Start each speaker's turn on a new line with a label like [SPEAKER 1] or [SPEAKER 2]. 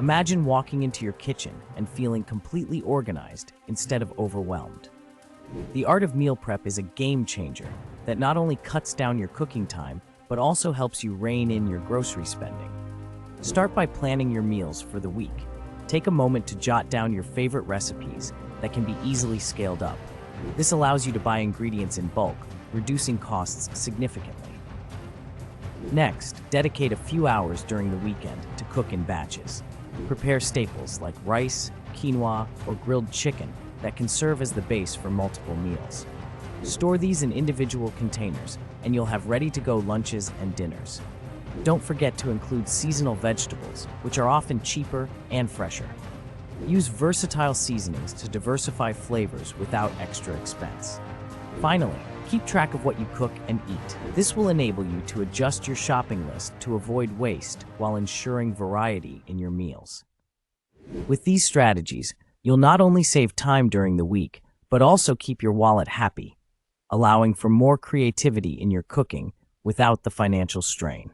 [SPEAKER 1] Imagine walking into your kitchen and feeling completely organized instead of overwhelmed. The art of meal prep is a game changer that not only cuts down your cooking time, but also helps you rein in your grocery spending. Start by planning your meals for the week. Take a moment to jot down your favorite recipes that can be easily scaled up. This allows you to buy ingredients in bulk, reducing costs significantly. Next, dedicate a few hours during the weekend to cook in batches. Prepare staples like rice, quinoa, or grilled chicken that can serve as the base for multiple meals. Store these in individual containers, and you'll have ready-to-go lunches and dinners. Don't forget to include seasonal vegetables, which are often cheaper and fresher. Use versatile seasonings to diversify flavors without extra expense. Finally, keep track of what you cook and eat. This will enable you to adjust your shopping list to avoid waste while ensuring variety in your meals. With these strategies, you'll not only save time during the week, but also keep your wallet happy, allowing for more creativity in your cooking without the financial strain.